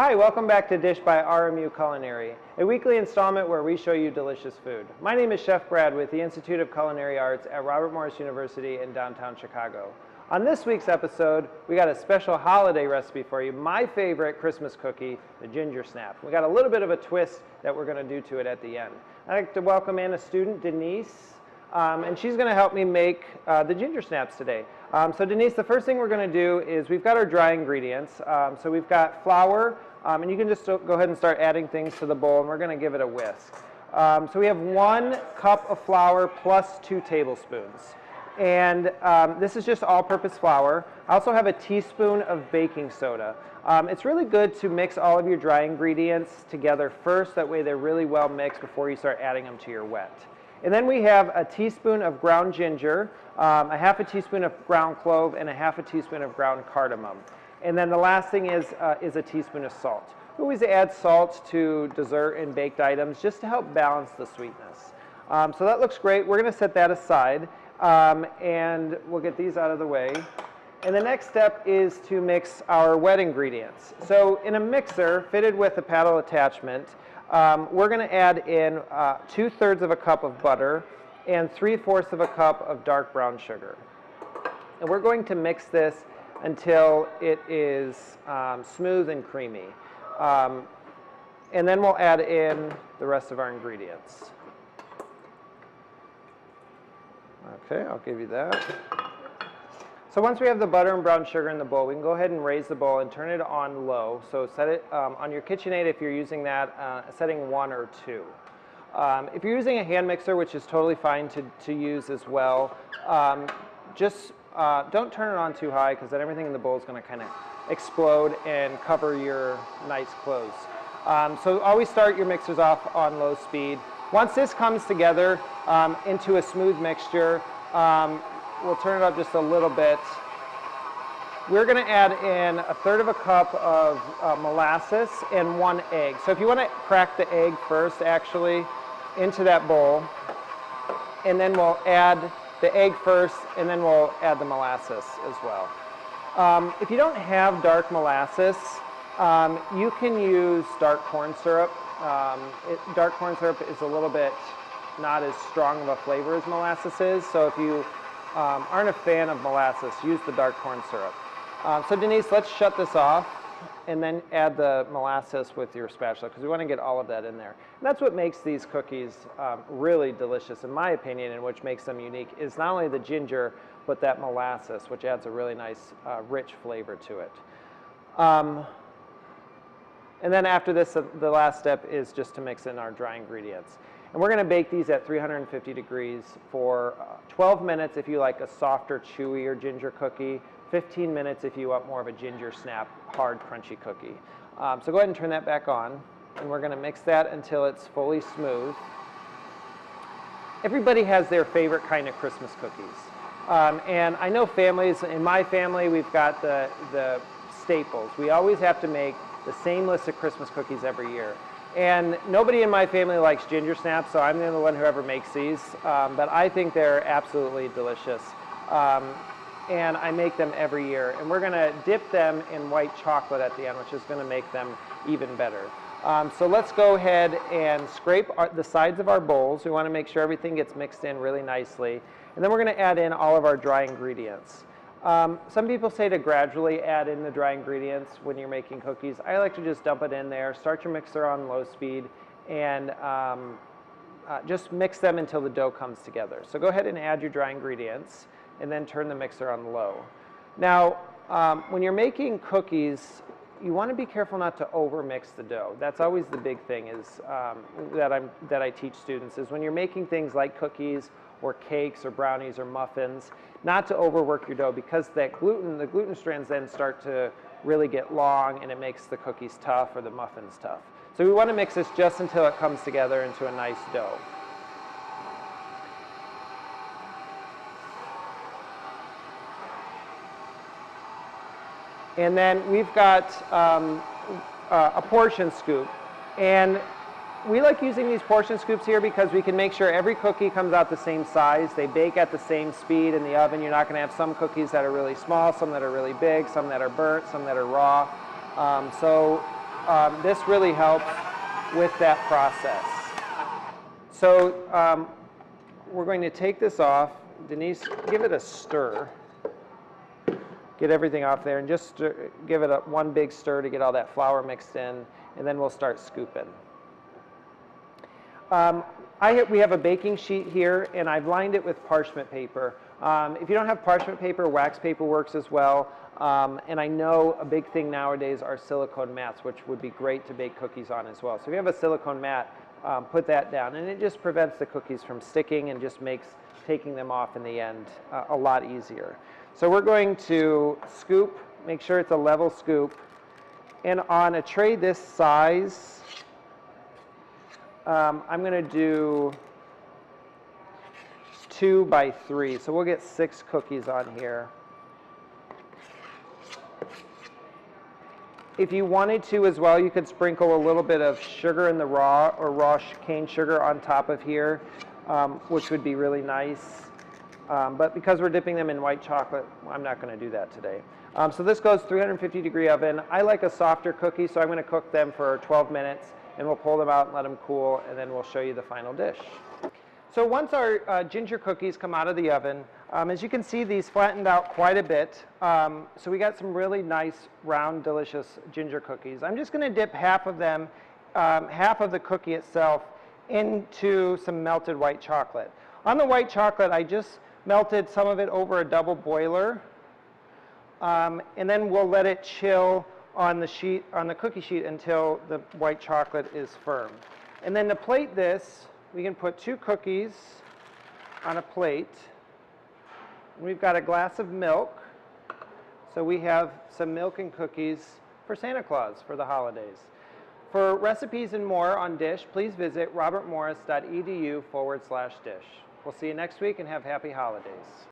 Hi, welcome back to Dish by RMU Culinary, a weekly installment where we show you delicious food. My name is Chef Brad with the Institute of Culinary Arts at Robert Morris University in downtown Chicago. On this week's episode, we got a special holiday recipe for you, my favorite Christmas cookie, the Gingersnap. We got a little bit of a twist that we're going to do to it at the end. I'd like to welcome in a student, Denise, and she's going to help me make the ginger snaps today. So Denise, the first thing we're going to do is we've got our dry ingredients. So we've got flour, and you can just go ahead and start adding things to the bowl, and we're going to give it a whisk. So we have 1 cup of flour plus 2 tablespoons. And this is just all-purpose flour. I also have a teaspoon of baking soda. It's really good to mix all of your dry ingredients together first. That way they're really well mixed before you start adding them to your wet. And then we have a teaspoon of ground ginger, a half a teaspoon of ground clove, and a half a teaspoon of ground cardamom. And then the last thing is a teaspoon of salt. We always add salt to dessert and baked items just to help balance the sweetness. So that looks great. We're going to set that aside, and we'll get these out of the way. And the next step is to mix our wet ingredients. So in a mixer fitted with a paddle attachment, we're going to add in 2/3 of a cup of butter and 3/4 of a cup of dark brown sugar. And we're going to mix this until it is smooth and creamy. And then we'll add in the rest of our ingredients. Okay, I'll give you that. So once we have the butter and brown sugar in the bowl, we can go ahead and raise the bowl and turn it on low. So set it on your KitchenAid if you're using that, setting 1 or 2. If you're using a hand mixer, which is totally fine to use as well, just don't turn it on too high because then everything in the bowl is going to kind of explode and cover your nice clothes. So always start your mixers off on low speed. Once this comes together into a smooth mixture, we'll turn it up just a little bit. We're going to add in 1/3 of a cup of molasses and 1 egg. So if you want to crack the egg first, actually, into that bowl, and then we'll add the egg first, and then we'll add the molasses as well. If you don't have dark molasses, you can use dark corn syrup. Dark corn syrup is a little bit not as strong of a flavor as molasses is, so if you aren't a fan of molasses, use the dark corn syrup. So Denise, let's shut this off and then add the molasses with your spatula because we want to get all of that in there. And that's what makes these cookies really delicious, in my opinion, and which makes them unique, is not only the ginger, but that molasses, which adds a really nice, rich flavor to it. And then after this, the last step is just to mix in our dry ingredients. And we're going to bake these at 350 degrees for 12 minutes if you like a softer, chewier ginger cookie, 15 minutes if you want more of a ginger snap, hard, crunchy cookie. So go ahead and turn that back on, and we're going to mix that until it's fully smooth. Everybody has their favorite kind of Christmas cookies. And I know families, in my family, we've got the staples. We always have to make the same list of Christmas cookies every year. And nobody in my family likes ginger snaps, so I'm the only one who ever makes these. But I think they're absolutely delicious. And I make them every year. And we're going to dip them in white chocolate at the end, which is going to make them even better. So let's go ahead and scrape the sides of our bowls. We want to make sure everything gets mixed in really nicely. And then we're going to add in all of our dry ingredients. Some people say to gradually add in the dry ingredients when you're making cookies. I like to just dump it in there, start your mixer on low speed, and just mix them until the dough comes together. So go ahead and add your dry ingredients, and then turn the mixer on low. Now, when you're making cookies, you want to be careful not to over-mix the dough. That's always the big thing is, that I teach students, is when you're making things like cookies or cakes or brownies or muffins, not to overwork your dough because the gluten strands then start to really get long and it makes the cookies tough or the muffins tough. So we want to mix this just until it comes together into a nice dough. And then we've got a portion scoop. And we like using these portion scoops here because we can make sure every cookie comes out the same size. They bake at the same speed in the oven. You're not going to have some cookies that are really small, some that are really big, some that are burnt, some that are raw. So this really helps with that process. So we're going to take this off. Denise, give it a stir. Get everything off there and just give it one big stir to get all that flour mixed in, and then we'll start scooping. We have a baking sheet here, and I've lined it with parchment paper. If you don't have parchment paper, wax paper works as well. And I know a big thing nowadays are silicone mats, which would be great to bake cookies on as well. So if you have a silicone mat, put that down, and it just prevents the cookies from sticking and just makes taking them off in the end a lot easier. So we're going to scoop, make sure it's a level scoop, and on a tray this size, I'm going to do 2 by 3, so we'll get 6 cookies on here. If you wanted to as well, you could sprinkle a little bit of sugar in the raw or raw cane sugar on top of here, which would be really nice. But because we're dipping them in white chocolate, I'm not going to do that today. So this goes 350-degree oven. I like a softer cookie, so I'm going to cook them for 12 minutes, and we'll pull them out and let them cool, and then we'll show you the final dish. So once our ginger cookies come out of the oven, as you can see, these flattened out quite a bit. So we got some really nice, round, delicious ginger cookies. I'm just going to dip half of them, half of the cookie itself, into some melted white chocolate. On the white chocolate, I just melted some of it over a double boiler, and then we'll let it chill on the cookie sheet until the white chocolate is firm. And then to plate this, we can put 2 cookies on a plate. We've got a glass of milk, so we have some milk and cookies for Santa Claus for the holidays. For recipes and more on Dish, please visit robertmorris.edu/dish. We'll see you next week, and have happy holidays.